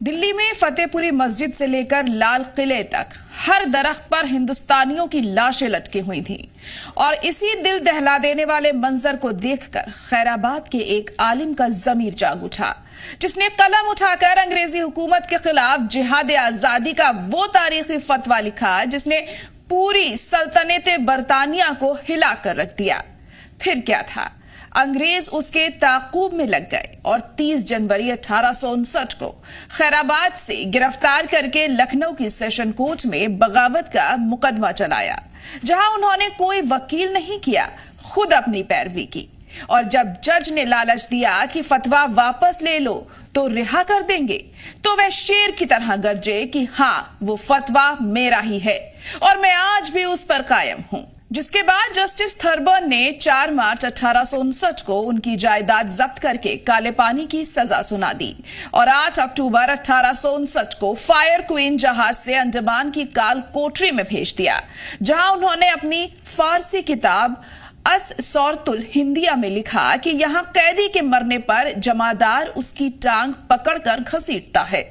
दिल्ली में फतेहपुरी मस्जिद से लेकर लाल किले तक हर दरख्त पर हिंदुस्तानियों की लाशें लटकी हुई थीं और इसी दिल दहला देने वाले मंजर को देखकर खैराबाद के एक आलिम का ज़मीर जाग उठा, जिसने कलम उठाकर अंग्रेजी हुकूमत के खिलाफ जिहाद आजादी का वो तारीखी फतवा लिखा जिसने पूरी सल्तनत बरतानिया को हिला कर रख दिया। फिर क्या था, अंग्रेज उसके ताक़ूब में लग गए और 30 जनवरी 1859 को खैराबाद से गिरफ्तार करके लखनऊ की सेशन कोर्ट में बगावत का मुकदमा चलाया, जहां उन्होंने कोई वकील नहीं किया, खुद अपनी पैरवी की। और जब जज ने लालच दिया कि फतवा वापस ले लो तो रिहा कर देंगे, तो वह शेर की तरह गरजे कि हाँ, वो फतवा मेरा ही है और मैं आज भी उस पर कायम हूं। जिसके बाद जस्टिस थर्बर्न ने 4 मार्च 1859 को उनकी जायदाद जब्त करके काले पानी की सजा सुना दी और 8 अक्टूबर 1859 को फायर क्वीन जहाज से अंडमान की काल कोठरी में भेज दिया, जहां उन्होंने अपनी फारसी किताब अस सौरतुल हिंदिया में लिखा कि यहाँ कैदी के मरने पर जमादार उसकी टांग पकड़कर घसीटता है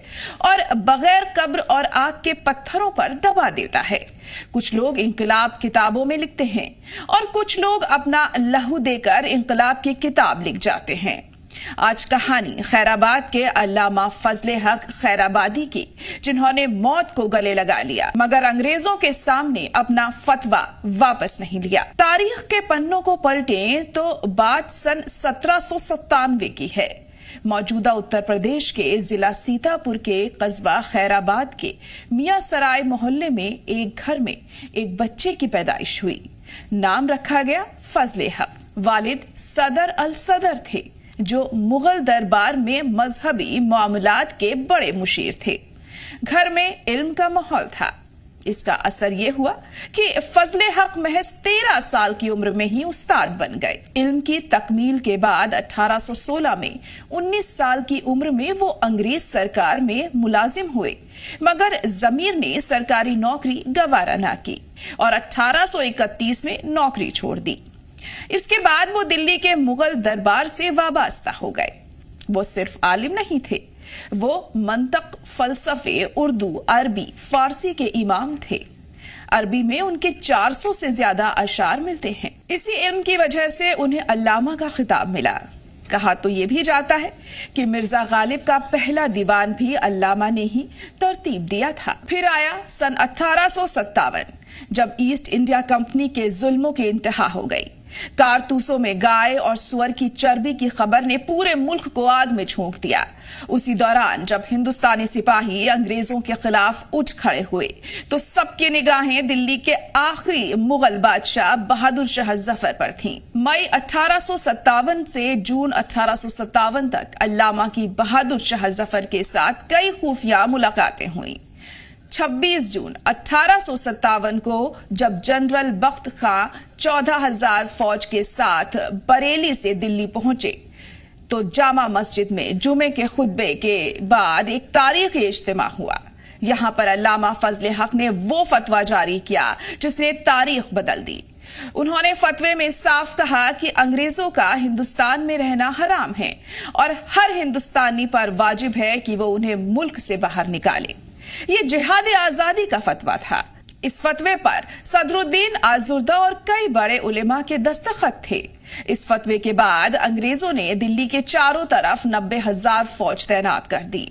और बगैर कब्र और आग के पत्थरों पर दबा देता है। कुछ लोग इंकलाब किताबों में लिखते हैं और कुछ लोग अपना लहू देकर इंकलाब की किताब लिख जाते हैं। आज कहानी खैराबाद के अल्लामा फजले हक खैराबादी की, जिन्होंने मौत को गले लगा लिया मगर अंग्रेजों के सामने अपना फतवा वापस नहीं लिया। तारीख के पन्नों को पलटें तो बात सन 1797 की है। मौजूदा उत्तर प्रदेश के जिला सीतापुर के कस्बा खैराबाद के मियां सराय मोहल्ले में एक घर में एक बच्चे की पैदाइश हुई। नाम रखा गया फजले हक। वालिद सदर अल सदर थे, जो मुगल दरबार में मजहबी मामलात के बड़े मुशीर थे। घर में इल्म का माहौल था। इसका असर यह हुआ कि फजले हक महज 13 साल की उम्र में ही उस्ताद बन गए। इल्म की तकमील के बाद 1816 में 19 साल की उम्र में वो अंग्रेज सरकार में मुलाजिम हुए, मगर ज़मीर ने सरकारी नौकरी गवारा ना की और 1831 में नौकरी छोड़ दी। इसके बाद वो दिल्ली के मुगल दरबार से वाबस्ता हो गए। वो सिर्फ आलिम नहीं थे, वो मंतक, फलसफे, उर्दू, अरबी, फारसी के इमाम थे। अरबी में उनके 400 से ज्यादा अशार मिलते हैं। इसी इल्म की वजह से उन्हें अल्लामा का खिताब मिला। कहा तो ये भी जाता है कि मिर्जा गालिब का पहला दीवान भी अल्लामा ने ही तरतीब दिया था। फिर आया सन 1857, जब ईस्ट इंडिया कंपनी के जुल्मों की इंतहा हो गई। कारतूसों में गाय और सुअर की चर्बी की खबर ने पूरे मुल्क को आग में झोंक दिया। उसी दौरान जब हिंदुस्तानी सिपाही अंग्रेजों के खिलाफ उठ खड़े हुए तो सबकी निगाहें दिल्ली के आखिरी मुगल बादशाह बहादुर शाह जफर पर थीं। मई 1857 से जून 1857 तक अल्लामा की बहादुर शाह जफर के साथ कई खुफिया मुलाकातें हुई। 26 जून 1857 को जब जनरल बख्त खां 14,000 फौज के साथ बरेली से दिल्ली पहुंचे तो जामा मस्जिद में जुमे के खुतबे के बाद एक तारीखी इज्तिमा हुआ। यहां पर अल्लामा फजले हक ने वो फतवा जारी किया जिसने तारीख बदल दी। उन्होंने फतवे में साफ कहा कि अंग्रेजों का हिंदुस्तान में रहना हराम है और हर हिंदुस्तानी पर वाजिब है कि वो उन्हें मुल्क से बाहर निकाले। ये जिहाद आजादी का फतवा था। इस फतवे पर सदरुद्दीन आजुर्दा और कई बड़े उलेमा के दस्तखत थे। इस फतवे के बाद अंग्रेजों ने दिल्ली के चारों तरफ 90,000 फौज तैनात कर दी,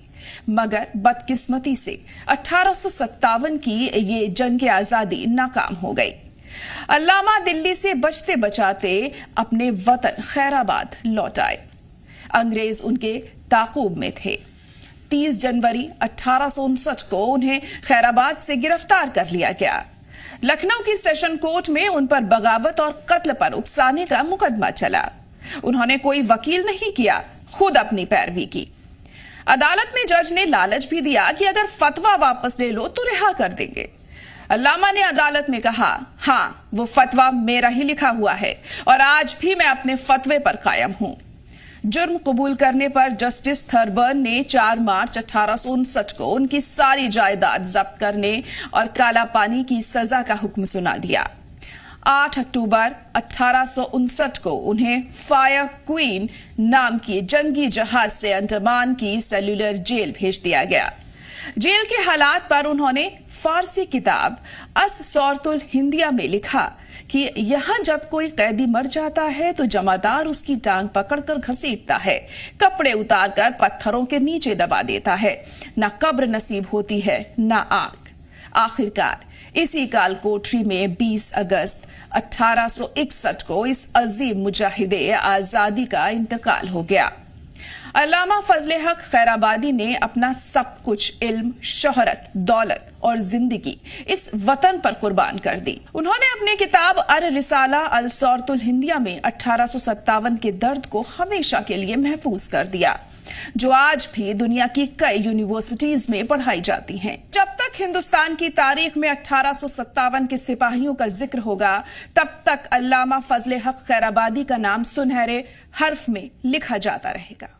मगर बदकिस्मती से 1857 की ये जंग आजादी नाकाम हो गई। अल्लामा दिल्ली से बचते बचाते अपने वतन खैराबाद लौट आए। अंग्रेज उनके ताक़ूब में थे। 30 जनवरी 1859 को उन्हें खैराबाद से गिरफ्तार कर लिया गया। लखनऊ की सेशन कोर्ट में उन पर बगावत और कत्ल पर उकसाने का मुकदमा चला। उन्होंने कोई वकील नहीं किया, खुद अपनी पैरवी की। अदालत में जज ने लालच भी दिया कि अगर फतवा वापस ले लो तो रिहा कर देंगे। अल्लामा ने अदालत में कहा, हाँ, वो फतवा मेरा ही लिखा हुआ है और आज भी मैं अपने फतवे पर कायम हूं। जुर्म कबूल करने पर जस्टिस थर्बर्न ने 4 मार्च 1859 को उनकी सारी जायदाद जब्त करने और काला पानी की सजा का हुक्म सुना दिया। 8 अक्टूबर 1859 को उन्हें फायर क्वीन नाम की जंगी जहाज से अंडमान की सेल्यूलर जेल भेज दिया गया। जेल के हालात पर उन्होंने फारसी किताब अस सौरतुल हिंदिया में लिखा कि यहाँ जब कोई कैदी मर जाता है तो जमादार उसकी टांग पकड़कर घसीटता है, कपड़े उतारकर पत्थरों के नीचे दबा देता है। न कब्र नसीब होती है न आग। आखिरकार इसी काल कोठरी में 20 अगस्त 1861 को इस अजीम मुजाहिदे आजादी का इंतकाल हो गया। अल्लामा फजले हक खैराबादी ने अपना सब कुछ इल्म, शोहरत, दौलत और जिंदगी इस वतन पर कुर्बान कर दी। उन्होंने अपनी किताब अर रिसाला अल सौरतुल हिंदिया में 1857 के दर्द को हमेशा के लिए महफूज कर दिया, जो आज भी दुनिया की कई यूनिवर्सिटीज में पढ़ाई जाती हैं। जब तक हिंदुस्तान की तारीख में 1857 के सिपाहियों का जिक्र होगा, तब तक अल्लामा फजले हक खैराबादी का नाम सुनहरे हर्फ में लिखा जाता रहेगा।